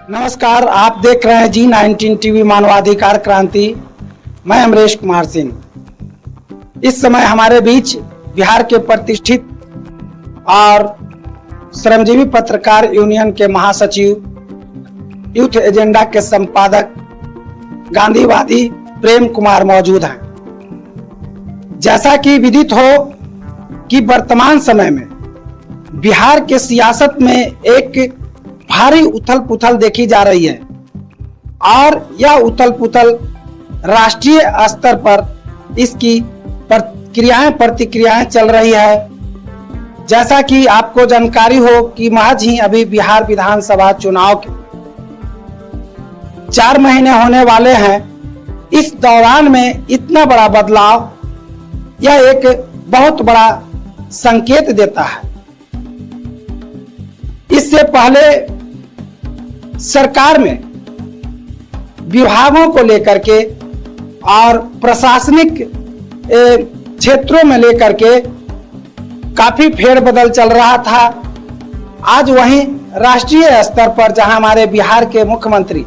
नमस्कार, आप देख रहे हैं G19 टीवी मानवाधिकार क्रांति। मैं अमरेश कुमार सिंह। इस समय हमारे बीच बिहार के प्रतिष्ठित और श्रमजीवी पत्रकार यूनियन के महासचिव, यूथ एजेंडा के संपादक, गांधीवादी प्रेम कुमार मौजूद हैं। जैसा कि विदित हो कि वर्तमान समय में बिहार के सियासत में एक भारी उथल पुथल देखी जा रही है और यह उथल पुथल राष्ट्रीय स्तर पर इसकी प्रतिक्रियाएं चल रही है। जैसा कि आपको जानकारी हो कि महज ही अभी बिहार विधानसभा चुनाव के 4 महीने होने वाले हैं। इस दौरान में इतना बड़ा बदलाव यह एक बहुत बड़ा संकेत देता है। इससे पहले सरकार में विभागों को लेकर के और प्रशासनिक क्षेत्रों में लेकर के काफी फेरबदल चल रहा था। आज वहीं राष्ट्रीय स्तर पर जहां हमारे बिहार के मुख्यमंत्री,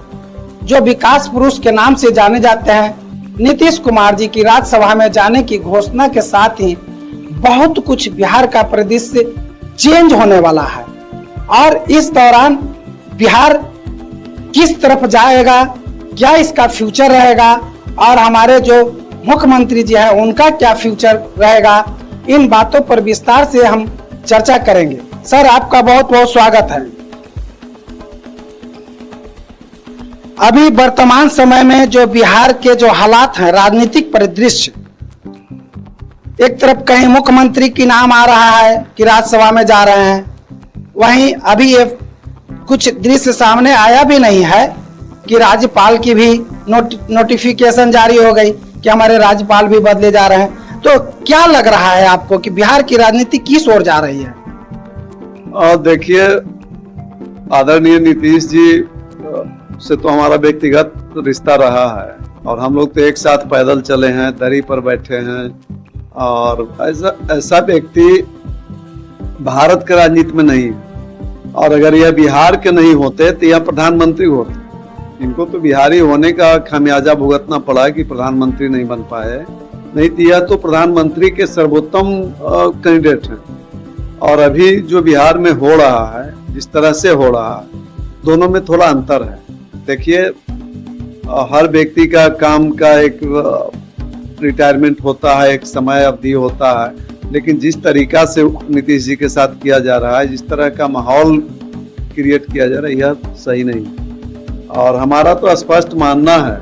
जो विकास पुरुष के नाम से जाने जाते हैं, नीतीश कुमार जी की राज्यसभा में जाने की घोषणा के साथ ही बहुत कुछ बिहार का परिदृश्य चेंज होने वाला है। और इस दौरान बिहार किस तरफ जाएगा, क्या इसका फ्यूचर रहेगा और हमारे जो मुख्यमंत्री जी हैं उनका क्या फ्यूचर रहेगा, इन बातों पर विस्तार से हम चर्चा करेंगे। सर, आपका बहुत बहुत स्वागत है। अभी वर्तमान समय में जो बिहार के जो हालात हैं, राजनीतिक परिदृश्य, एक तरफ कहीं मुख्यमंत्री की नाम आ रहा है कि राज्यसभा में जा रहे हैं, वहीं अभी ये कुछ दृश्य सामने आया भी नहीं है कि राज्यपाल की भी नोटिफिकेशन जारी हो गई कि हमारे राज्यपाल भी बदले जा रहे हैं। तो क्या लग रहा है आपको कि बिहार की राजनीति किस ओर जा रही है? और देखिए, आदरणीय नीतीश जी से तो हमारा व्यक्तिगत रिश्ता रहा है और हम लोग तो एक साथ पैदल चले हैं, दरी पर बैठे हैं। और ऐसा व्यक्ति भारत के राजनीति में नहीं है। और अगर यह बिहार के नहीं होते तो यह प्रधानमंत्री होते। इनको तो बिहारी होने का खामियाजा भुगतना पड़ा कि प्रधानमंत्री नहीं बन पाए, नहीं तो यह तो प्रधानमंत्री के सर्वोत्तम कैंडिडेट हैं। और अभी जो बिहार में हो रहा है, जिस तरह से हो रहा है, दोनों में थोड़ा अंतर है। देखिए, हर व्यक्ति का काम का एक रिटायरमेंट होता है, एक समय अवधि होता है, लेकिन जिस तरीका से नीतीश जी के साथ किया जा रहा है, जिस तरह का माहौल क्रिएट किया जा रहा है, यह सही नहीं। और हमारा तो स्पष्ट मानना है,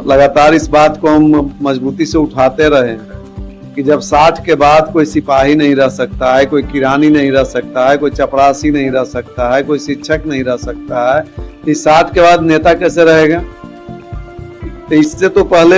लगातार इस बात को हम मजबूती से उठाते रहे हैं कि जब 60 के बाद कोई सिपाही नहीं रह सकता है, कोई किरानी नहीं रह सकता है, कोई चपरासी नहीं रह सकता है, कोई शिक्षक नहीं रह सकता है, इस 60 के बाद नेता कैसे रहेगा? तो इससे तो पहले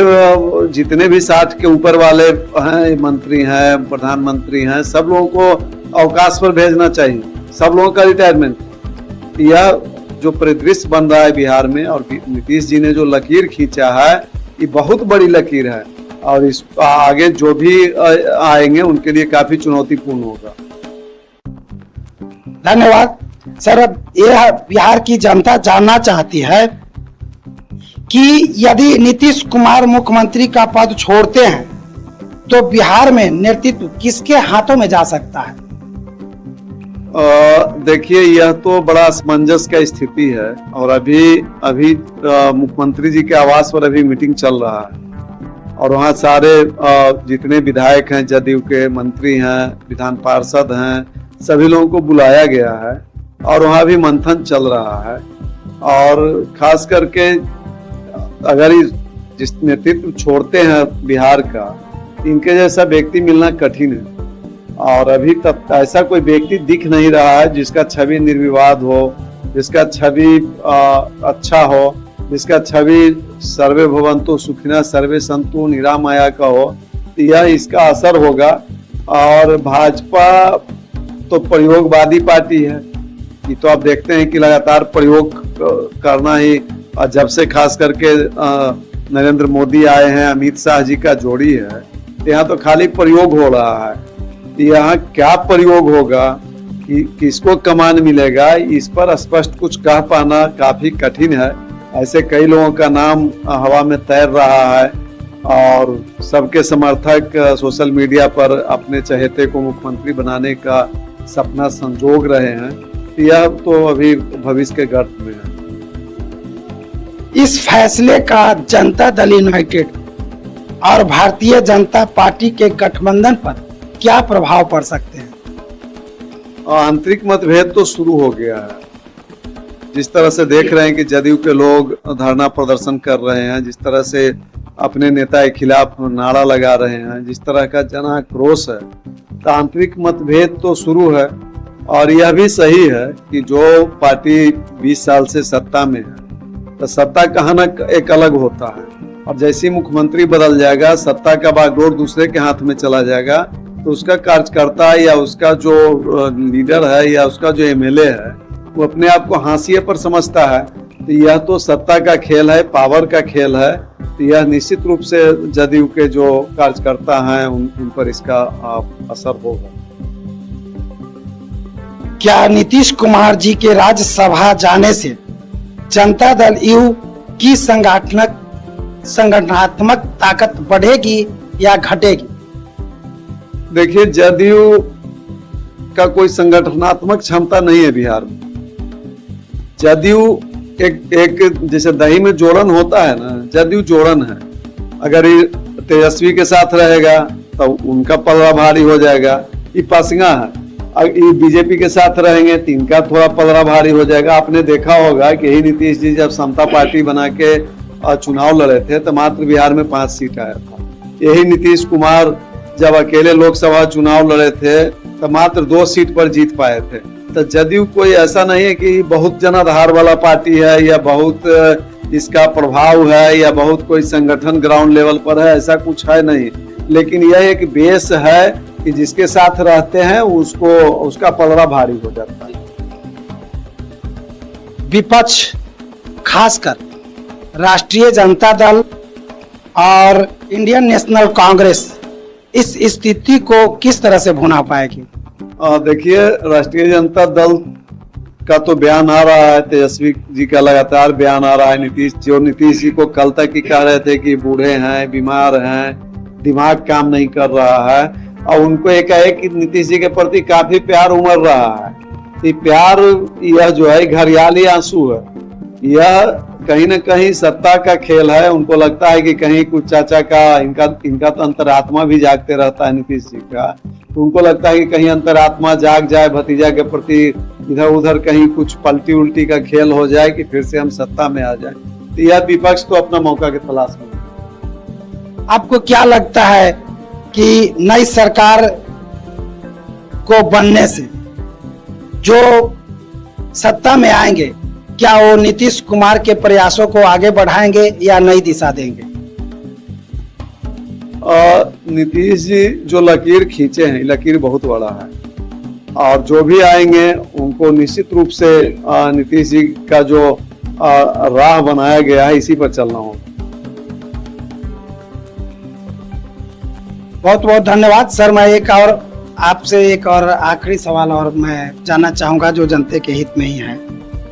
जितने भी 60 के ऊपर वाले हैं, मंत्री हैं, प्रधानमंत्री हैं, सब लोगों को अवकाश पर भेजना चाहिए, सब लोगों का रिटायरमेंट। यह जो परिदृश्य बन रहा है बिहार में, और नीतीश जी ने जो लकीर खींचा है, ये बहुत बड़ी लकीर है और इस आगे जो भी आएंगे उनके लिए काफी चुनौतीपूर्ण होगा। धन्यवाद सर। अब यह बिहार की जनता जानना चाहती है कि यदि नीतीश कुमार मुख्यमंत्री का पद छोड़ते हैं तो बिहार में नेतृत्व किसके हाथों में जा सकता है? देखिए, यह तो बड़ा असमंजस का स्थिति है और अभी मुख्यमंत्री जी के आवास पर अभी मीटिंग चल रहा है और वहाँ सारे जितने विधायक हैं, जदयू के मंत्री हैं, विधान पार्षद हैं, सभी लोगों को बुलाया गया है और वहाँ भी मंथन चल रहा है। और खास करके अगर जिस नेतृत्व छोड़ते हैं बिहार का, इनके जैसा व्यक्ति मिलना कठिन है और अभी तक ऐसा कोई व्यक्ति दिख नहीं रहा है जिसका छवि निर्विवाद हो, जिसका छवि अच्छा हो, जिसका छवि सर्वे भवन्तु सुखिनः सर्वे सन्तु निरामया का हो। यह इसका असर होगा। और भाजपा तो प्रयोगवादी पार्टी है, ये तो आप देखते हैं कि लगातार प्रयोग करना ही और जब से खास करके नरेंद्र मोदी आए हैं, अमित शाह जी का जोड़ी है, यहाँ तो खाली प्रयोग हो रहा है। यहाँ क्या प्रयोग होगा, कि किसको कमान मिलेगा, इस पर स्पष्ट कुछ कह पाना काफी कठिन है। ऐसे कई लोगों का नाम हवा में तैर रहा है और सबके समर्थक सोशल मीडिया पर अपने चहेते को मुख्यमंत्री बनाने का सपना संजोग रहे हैं। यह तो अभी भविष्य के गर्त में है। इस फैसले का जनता दल यूनाइटेड और भारतीय जनता पार्टी के गठबंधन पर क्या प्रभाव पड़ सकते हैं? आंतरिक मतभेद तो शुरू हो गया है। जिस तरह से देख रहे हैं कि जदयू के लोग धरना प्रदर्शन कर रहे हैं, जिस तरह से अपने नेता के खिलाफ नारा लगा रहे हैं, जिस तरह का जन आक्रोश है, तो आंतरिक मतभेद तो शुरू है। और यह भी सही है कि जो पार्टी 20 साल से सत्ता में है, तो सत्ता का हनक एक अलग होता है, और जैसे मुख्यमंत्री बदल जाएगा, सत्ता का बागडोर दूसरे के हाथ में चला जाएगा, तो उसका कार्यकर्ता या उसका जो लीडर है या उसका जो एमएलए है, वो अपने आप को हाशिए पर समझता है। तो यह तो सत्ता का खेल है, पावर का खेल है। तो यह निश्चित रूप से जदयू के जो कार्यकर्ता हैं उन पर इसका असर होगा। क्या नीतीश कुमार जी के राज्यसभा जाने से जनता दल यू की संगठनात्मक ताकत बढ़ेगी या घटेगी? देखिए, जदयू का कोई संगठनात्मक क्षमता नहीं है बिहार में। जदयू एक जैसे दही में जोड़न होता है ना, जदयू जोड़न है। अगर ये तेजस्वी के साथ रहेगा तो उनका पलड़ा भारी हो जाएगा। ये पासिंगा है। अगर ये बीजेपी के साथ रहेंगे तो इनका थोड़ा पलड़ा भारी हो जाएगा। आपने देखा होगा कि यही नीतीश जी जब समता पार्टी बना के चुनाव लड़े थे तो मात्र बिहार में 5 सीट आया था। यही नीतीश कुमार जब अकेले लोकसभा चुनाव लड़े थे तो मात्र 2 सीट पर जीत पाए थे। तो जदयू कोई ऐसा नहीं है कि बहुत जनाधार वाला पार्टी है या बहुत इसका प्रभाव है या बहुत कोई संगठन ग्राउंड लेवल पर है, ऐसा कुछ है नहीं। लेकिन यह एक बेस है कि जिसके साथ रहते हैं उसका पलड़ा भारी हो जाता है। विपक्ष खासकर राष्ट्रीय जनता दल और इंडियन नेशनल कांग्रेस इस स्थिति को किस तरह से भुना पाएगी? देखिए, राष्ट्रीय जनता दल का तो बयान आ रहा है, तेजस्वी जी का लगातार बयान आ रहा है। नीतीश जी को कल तक ही कह रहे थे कि बूढ़े हैं, बीमार हैं, दिमाग काम नहीं कर रहा है, और उनको एकाएक नीतीश जी के प्रति काफी प्यार उमड़ रहा है। ये प्यार, यह जो है घड़ियाली आंसू है। यह कहीं न कहीं सत्ता का खेल है। उनको लगता है कि कहीं कुछ चाचा का इनका तो अंतरात्मा भी जागते रहता है नीतीश जी का। तो उनको लगता है कि कहीं अंतरात्मा जाग जाए, भतीजा के प्रति इधर उधर कहीं कुछ पलटी उल्टी का खेल हो जाए कि फिर से हम सत्ता में आ जाए। तो यह विपक्ष तो अपना मौका की तलाश में। आपको क्या लगता है कि नई सरकार को बनने से जो सत्ता में आएंगे, क्या वो नीतीश कुमार के प्रयासों को आगे बढ़ाएंगे या नई दिशा देंगे? नीतीश जी जो लकीर खींचे हैं, लकीर बहुत बड़ा है, और जो भी आएंगे उनको निश्चित रूप से नीतीश जी का जो राह बनाया गया है, इसी पर चलना होगा। बहुत बहुत धन्यवाद सर। मैं आपसे एक और आखिरी सवाल और मैं जानना चाहूंगा जो जनता के हित में ही है।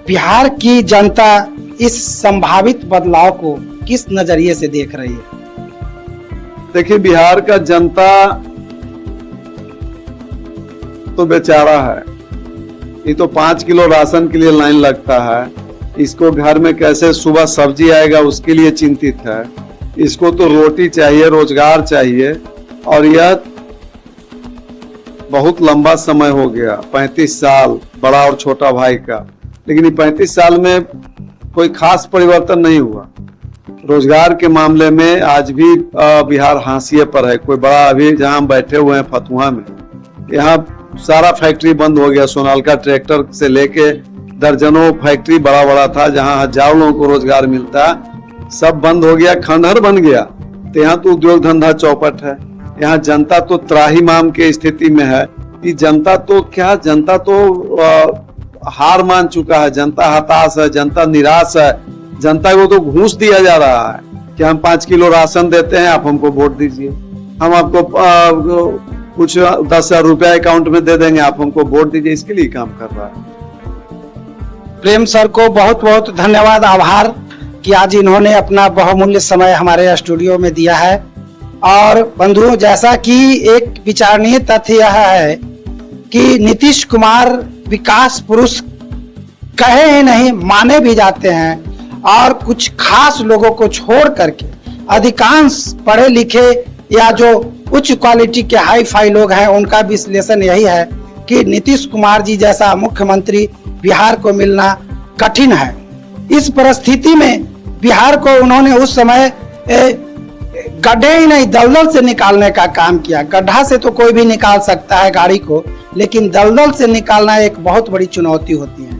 बिहार की जनता इस संभावित बदलाव को किस नजरिए से देख रही है? देखिए, बिहार का जनता तो बेचारा है। ये तो 5 किलो राशन के लिए लाइन लगता है। इसको घर में कैसे सुबह सब्जी आएगा उसके लिए चिंतित है। इसको तो रोटी चाहिए, रोजगार चाहिए, और यह बहुत लंबा समय हो गया, 35 साल बड़ा और छोटा भाई का। लेकिन 35 साल में कोई खास परिवर्तन नहीं हुआ। रोजगार के मामले में आज भी बिहार हाशिए पर है। कोई बड़ा, अभी जहां हम बैठे हुए हैं फतुहा में, यहाँ सारा फैक्ट्री बंद हो गया। सोनालिका ट्रैक्टर से लेके दर्जनों फैक्ट्री बड़ा बड़ा था जहां हजारों लोगों को रोजगार मिलता, सब बंद हो गया, खंडहर बन गया। तो यहाँ तो उद्योग धंधा चौपट है। यहाँ जनता तो त्राहिमाम के स्थिति में है कि जनता तो हार मान चुका है। जनता हताश है, जनता निराश है, जनता को तो घूस दिया जा रहा है कि हम 5 किलो राशन देते हैं, आप हमको वोट दीजिए, हम आपको कुछ 10,000 रुपया अकाउंट में दे देंगे, आप हमको वोट दीजिए, इसके लिए काम कर रहा है। प्रेम सर को बहुत बहुत धन्यवाद, आभार कि आज इन्होंने अपना बहुमूल्य समय हमारे स्टूडियो में दिया है। और बंधुओं, जैसा कि एक विचारणीय तथ्य यह है कि नीतीश कुमार विकास पुरुष कहे ही नहीं, माने भी जाते हैं, और कुछ खास लोगों को छोड़ करके अधिकांश पढ़े लिखे या जो उच्च क्वालिटी के हाई फाई लोग हैं उनका विश्लेषण यही है कि नीतीश कुमार जी जैसा मुख्यमंत्री बिहार को मिलना कठिन है। इस परिस्थिति में बिहार को उन्होंने उस समय गड्ढे ही नहीं दलदल से निकालने का काम किया। गड्ढा से तो कोई भी निकाल सकता है गाड़ी को, लेकिन दलदल से निकालना एक बहुत बड़ी चुनौती होती है।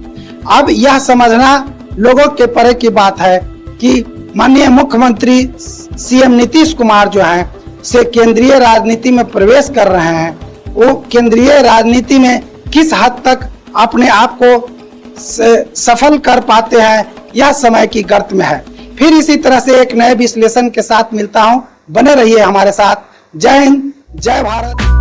अब यह समझना लोगों के परे की बात है कि माननीय मुख्यमंत्री सीएम नीतीश कुमार जो हैं से केंद्रीय राजनीति में प्रवेश कर रहे हैं, वो केंद्रीय राजनीति में किस हद तक अपने आप को सफल कर पाते हैं, यह समय की गर्त में है। फिर इसी तरह से एक नए विश्लेषण के साथ मिलता हूं, बने रहिए हमारे साथ। जय हिंद, जय भारत।